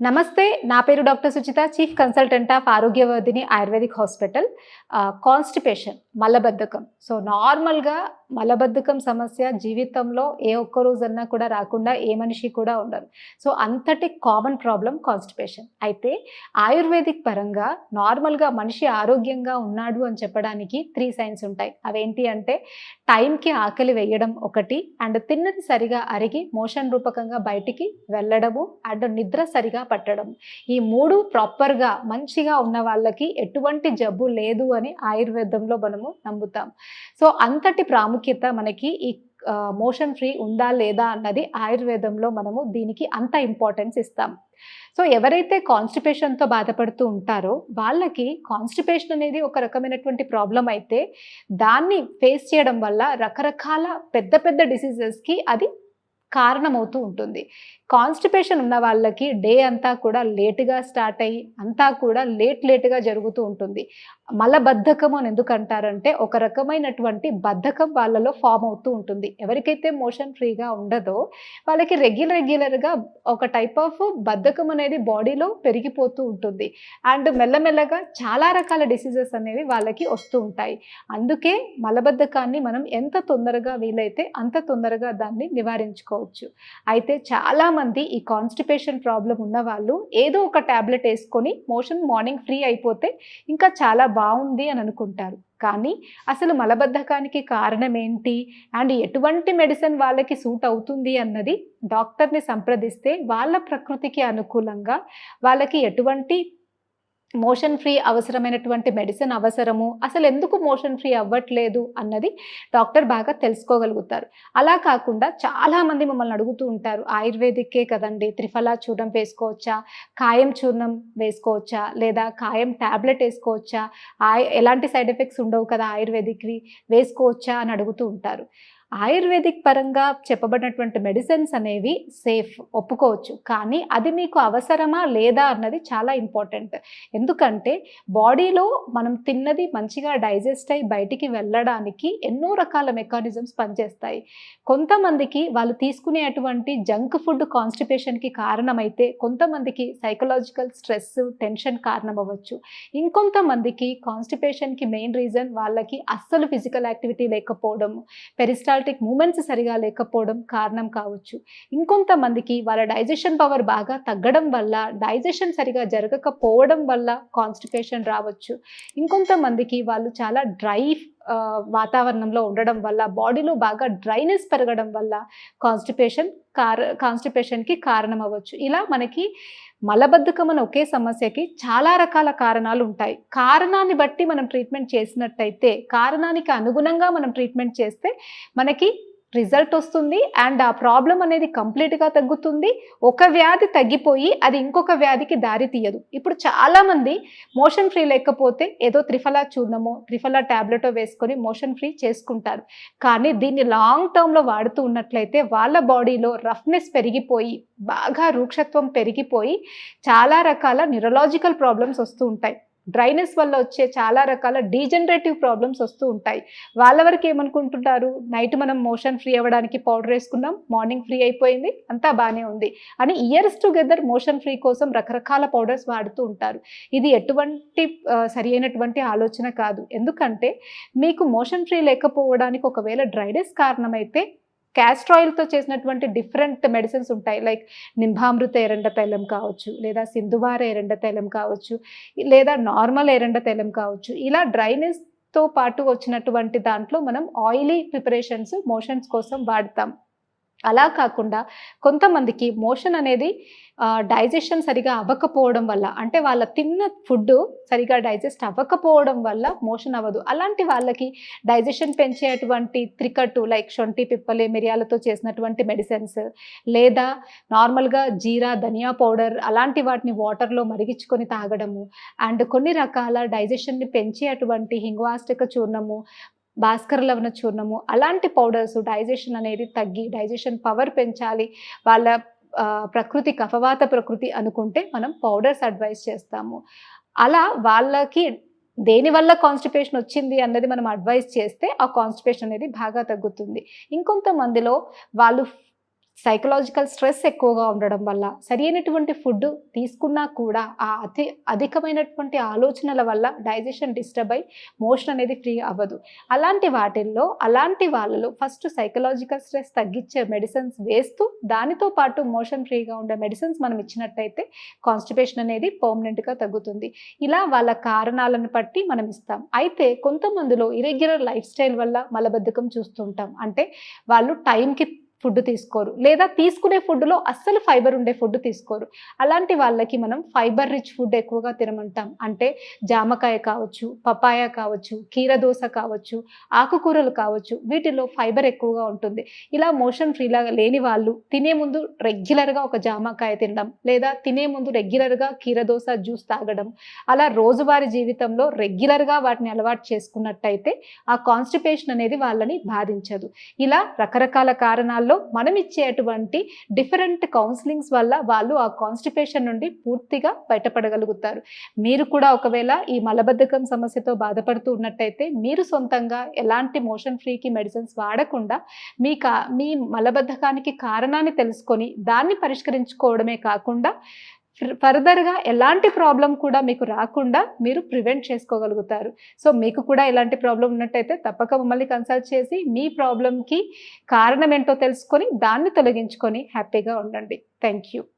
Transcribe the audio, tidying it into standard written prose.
నమస్తే. నా పేరు doctor Suchitha, chief consultant of Arogyavardhini Ayurvedic hospital. Constipation, మలబద్ధకం. సో, నార్మల్‌గా మలబద్ధకం సమస్య జీవితంలో ఏ ఒక్క రోజన్నా కూడా రాకుండా ఏ మనిషి కూడా ఉండరు. సో, అంతటి కామన్ ప్రాబ్లమ్ కాన్‌స్టిపేషన్. అయితే ఆయుర్వేదిక్ పరంగా నార్మల్‌గా మనిషి ఆరోగ్యంగా ఉన్నాడు అని చెప్పడానికి 3 సైన్స్ ఉంటాయి. అవేంటి అంటే టైంకి ఆకలి వేయడం ఒకటి, అండ్ తిన్నది సరిగా అరిగి మోషన్ రూపకంగా బయటికి వెళ్ళడము, అండ్ నిద్ర సరిగా పట్టడం. ఈ 3 ప్రాపర్‌గా మంచిగా ఉన్న వాళ్ళకి ఎటువంటి జబ్బు లేదు అని ఆయుర్వేదంలో మనము నమ్ముతాం. సో, అంతటి ప్రాముఖ్యత మనకి ఈ మోషన్ ఫ్రీ ఉందా లేదా అన్నది ఆయుర్వేదంలో మనము దీనికి అంత ఇంపార్టెన్స్ ఇస్తాం. సో, ఎవరైతే కాన్‌స్టిపేషన్‌తో బాధపడుతూ ఉంటారో వాళ్ళకి కాన్‌స్టిపేషన్ అనేది ఒక రకమైనటువంటి ప్రాబ్లమ్ అయితే దాన్ని ఫేస్ చేయడం వల్ల రకరకాల పెద్ద పెద్ద డిసీజెస్‌కి అది కారణమవుతూ ఉంటుంది. కాన్‌స్టిపేషన్ ఉన్న వాళ్ళకి డే అంతా కూడా లేట్‌గా స్టార్ట్ అయ్యి, అంతా కూడా లేట్‌గా జరుగుతూ ఉంటుంది. మలబద్ధకం అని ఎందుకంటారంటే, ఒక రకమైనటువంటి బద్ధకం వాళ్ళలో ఫార్మ్ అవుతూ ఉంటుంది. ఎవరికైతే మోషన్ ఫ్రీగా ఉండదో, వాళ్ళకి రెగ్యులర్‌గా ఒక టైప్ ఆఫ్ బద్ధకం అనేది బాడీలో పెరిగిపోతూ ఉంటుంది. అండ్ మెల్లమెల్లగా చాలా రకాల డిసీజెస్ అనేవి వాళ్ళకి వస్తూ ఉంటాయి. అందుకే మలబద్ధకాన్ని మనం ఎంత తొందరగా వీలైతే అంత తొందరగా దాన్ని నివారించుకోవచ్చు. అయితే చాలామంది ఈ కాన్‌స్టిపేషన్ ప్రాబ్లమ్ ఉన్నవాళ్ళు ఏదో ఒక టాబ్లెట్ యేసుకొని మోషన్ మార్నింగ్ ఫ్రీ అయిపోతే ఇంకా చాలా బావుంది అని అనుకుంటారు. కానీ అసలు మలబద్ధకానికి కారణం ఏంటి? అండ్ ఎటువంటి మెడిసిన్ వాళ్ళకి సూట్ అవుతుంది అన్నది డాక్టర్‌ని సంప్రదిస్తే వాళ్ళ ప్రకృతికి అనుకూలంగా వాళ్ళకి ఎటువంటి మోషన్ ఫ్రీ అవసరమైనటువంటి మెడిసిన్ అవసరము, అసలెందుకు మోషన్ ఫ్రీ అవ్వట్లేదు అన్నది డాక్టర్ బాగా తెలుసుకోగలుగుతారు. అలా కాకుండా చాలామంది మమ్మల్ని అడుగుతూ ఉంటారు, ఆయుర్వేదిక్కే కదండీ! త్రిఫలా చూర్ణం వేసుకోవచ్చా? కాయం చూర్ణం వేసుకోవచ్చా? లేదా కాయం టాబ్లెట్ ఏసుకోవచ్చా? ఎలాంటి సైడ్ ఎఫెక్ట్స్ ఉండవు కదా ఆయుర్వేదిక్‌వి, వేసుకోవచ్చా అని అడుగుతూ ఉంటారు. ఆయుర్వేదిక్ పరంగా చెప్పబడినటువంటి మెడిసిన్స్ అనేవి సేఫ్, ఒప్పుకోవచ్చు. కానీ అది మీకు అవసరమా లేదా అన్నది చాలా ఇంపార్టెంట్. ఎందుకంటే బాడీలో మనం తిన్నది మంచిగా డైజెస్ట్ అయ్యి బయటికి వెళ్ళడానికి ఎన్నో రకాల మెకానిజమ్స్ పనిచేస్తాయి. కొంతమందికి వాళ్ళు తీసుకునేటువంటి జంక్ ఫుడ్ కాన్‌స్టిపేషన్‌కి కారణమైతే, కొంతమందికి సైకలాజికల్ స్ట్రెస్, టెన్షన్ కారణమవ్వచ్చు. ఇంకొంతమందికి కాన్‌స్టిపేషన్‌కి మెయిన్ రీజన్ వాళ్ళకి అస్సలు ఫిజికల్ యాక్టివిటీ లేకపోవడం, పెరిస్టాల్టిక్ మూవ్‌మెంట్స్ సరిగా లేకపోవడం కారణం కావచ్చు. ఇంకొంతమందికి వాళ్ళ డైజెషన్ పవర్ బాగా తగ్గడం వల్ల, డైజెషన్ సరిగా జరగకపోవడం వల్ల కాన్‌స్టిపేషన్ రావచ్చు. ఇంకొంతమందికి వాళ్ళు చాలా వాతావరణంలో ఉండడం వల్ల, బాడీలో బాగా డ్రైనెస్ పెరగడం వల్ల కాన్‌స్టిపేషన్‌కి కారణమవ్వచ్చు. ఇలా మనకి మలబద్ధకం అనే ఒకే సమస్యకి చాలా రకాల కారణాలుంటాయి. కారణాన్ని బట్టి మనం ట్రీట్మెంట్ చేసినట్టయితే, కారణానికి అనుగుణంగా మనం ట్రీట్మెంట్ చేస్తే మనకి రిజల్ట్ వస్తుంది. అండ్ ఆ ప్రాబ్లమ్ అనేది కంప్లీట్‌గా తగ్గుతుంది. ఒక వ్యాధి తగ్గిపోయి అది ఇంకొక వ్యాధికి దారి తీయదు. ఇప్పుడు చాలామంది మోషన్ ఫ్రీ లేకపోతే ఏదో త్రిఫలా చూర్ణమో, త్రిఫలా టాబ్లెటో వేసుకొని మోషన్ ఫ్రీ చేసుకుంటారు. కానీ దీన్ని లాంగ్ టర్మ్‌లో వాడుతూ ఉన్నట్లయితే వాళ్ళ బాడీలో రఫ్‌నెస్ పెరిగిపోయి, బాగా రూక్షత్వం పెరిగిపోయి చాలా రకాల న్యూరలాజికల్ ప్రాబ్లమ్స్ వస్తూ ఉంటాయి. డ్రైనెస్ వల్ల వచ్చే చాలా రకాల డీజనరేటివ్ ప్రాబ్లమ్స్ వస్తూ ఉంటాయి. వాళ్ళ వరకు ఏమనుకుంటుంటారు, నైట్ మనం మోషన్ ఫ్రీ అవ్వడానికి పౌడర్ వేసుకున్నాం, మార్నింగ్ ఫ్రీ అయిపోయింది, అంతా బానే ఉంది అని ఇయర్స్ టుగెదర్ మోషన్ ఫ్రీ కోసం రకరకాల పౌడర్స్ వాడుతూ ఉంటారు. ఇది ఎటువంటి సరి అయినటువంటి ఆలోచన కాదు. ఎందుకంటే మీకు మోషన్ ఫ్రీ లేకపోవడానికి ఒకవేళ డ్రైనెస్ కారణమైతే క్యాస్టర్ ఆయిల్‌తో చేసినటువంటి డిఫరెంట్ మెడిసిన్స్ ఉంటాయి. లైక్ నింబామృత ఎరండ తైలం కావచ్చు, లేదా సింధువార ఎరండ తైలం కావచ్చు, లేదా నార్మల్ ఎరండ తైలం కావచ్చు. ఇలా డ్రైనెస్‌తో పాటు వచ్చినటువంటి దాంట్లో మనం ఆయిలీ ప్రిపరేషన్స్ మోషన్స్ కోసం వాడతాం. అలా కాకుండా కొంతమందికి మోషన్ అనేది డైజెషన్ సరిగా అవ్వకపోవడం వల్ల, అంటే వాళ్ళ తిన్న ఫుడ్డు సరిగా డైజెస్ట్ అవ్వకపోవడం వల్ల మోషన్ అవ్వదు. అలాంటి వాళ్ళకి డైజెషన్ పెంచేటువంటి త్రికట్టు లైక్ శొంఠి, పిప్పలి, మిరియాలతో చేసినటువంటి మెడిసిన్స్, లేదా నార్మల్‌గా జీరా, ధనియా పౌడర్ అలాంటి వాటిని వాటర్‌లో మరిగించుకొని తాగడము, అండ్ కొన్ని రకాల డైజెషన్‌ని పెంచేటువంటి హింగువాష్టక చూర్ణము, భాస్కర లవణ చూర్ణము అలాంటి పౌడర్స్ డైజెషన్ అనేది తగ్గి డైజెషన్ పవర్ పెంచాలి, వాళ్ళ ప్రకృతి కఫవాత ప్రకృతి అనుకుంటే మనం పౌడర్స్ అడ్వైస్ చేస్తాము. అలా వాళ్ళకి దేనివల్ల కాన్‌స్టిపేషన్ వచ్చింది అన్నది మనం అడ్వైస్ చేస్తే ఆ కాన్‌స్టిపేషన్ అనేది బాగా తగ్గుతుంది. ఇంకొంతమందిలో వాళ్ళు సైకలాజికల్ స్ట్రెస్ ఎక్కువగా ఉండడం వల్ల, సరైనటువంటి ఫుడ్ తీసుకున్నా కూడా ఆ అధికమైనటువంటి ఆలోచనల వల్ల డైజెషన్ డిస్టర్బ్ అయ్యి మోషన్ అనేది ఫ్రీ అవ్వదు. అలాంటి వాటిల్లో, అలాంటి వాళ్ళలో ఫస్ట్ సైకలాజికల్ స్ట్రెస్ తగ్గించే మెడిసిన్స్ వేస్తూ, దానితో పాటు మోషన్ ఫ్రీగా ఉండే మెడిసిన్స్ మనం ఇచ్చినట్టయితే కాన్‌స్టిపేషన్ అనేది పర్మనెంట్‌గా తగ్గుతుంది. ఇలా వాళ్ళ కారణాలను బట్టి మనం ఇస్తాం. అయితే కొంతమందిలో ఇర్రెగ్యులర్ లైఫ్ స్టైల్ వల్ల మలబద్ధకం చూస్తుంటాం. అంటే వాళ్ళు టైంకి ఫుడ్ తీసుకోరు. లేదా తీసుకునే ఫుడ్‌లో అస్సలు ఫైబర్ ఉండే ఫుడ్ తీసుకోరు. అలాంటి వాళ్ళకి మనం ఫైబర్ రిచ్ ఫుడ్ ఎక్కువగా తినమంటాం. అంటే జామకాయ కావచ్చు, పపాయ కావచ్చు, కీరదోస కావచ్చు, ఆకుకూరలు కావచ్చు, వీటిలో ఫైబర్ ఎక్కువగా ఉంటుంది. ఇలా మోషన్ ఫ్రీలాగా లేని వాళ్ళు తినే ముందు రెగ్యులర్‌గా ఒక జామకాయ తినడం, లేదా తినే ముందు రెగ్యులర్‌గా కీరదోస జ్యూస్ తాగడం, అలా రోజువారీ జీవితంలో రెగ్యులర్‌గా వాటిని అలవాటు చేసుకున్నట్టయితే ఆ కాన్‌స్టిపేషన్ అనేది వాళ్ళని బాధించదు. ఇలా రకరకాల కారణాల్లో మనం ఇచ్చేటువంటి డిఫరెంట్ కౌన్సిలింగ్స్ వల్ల వాళ్ళు ఆ కాన్‌స్టిపేషన్ నుండి పూర్తిగా బయటపడగలుగుతారు. మీరు కూడా ఒకవేళ ఈ మలబద్ధకం సమస్యతో బాధపడుతూ ఉన్నట్టయితే మీరు సొంతంగా ఎలాంటి మోషన్ ఫ్రీకి మెడిసిన్స్ వాడకుండా మీ మలబద్ధకానికి కారణాన్ని తెలుసుకొని దాన్ని పరిష్కరించుకోవడమే కాకుండా ఫర్దర్‌గా ఎలాంటి ప్రాబ్లమ్ కూడా మీకు రాకుండా మీరు ప్రివెంట్ చేసుకోగలుగుతారు. సో, మీకు కూడా ఇలాంటి ప్రాబ్లమ్ ఉన్నట్టయితే తప్పక మమ్మల్ని కన్సల్ట్ చేసి మీ ప్రాబ్లమ్‌కి కారణం ఏంటో తెలుసుకొని దాన్ని తొలగించుకొని హ్యాపీగా ఉండండి. Thank you.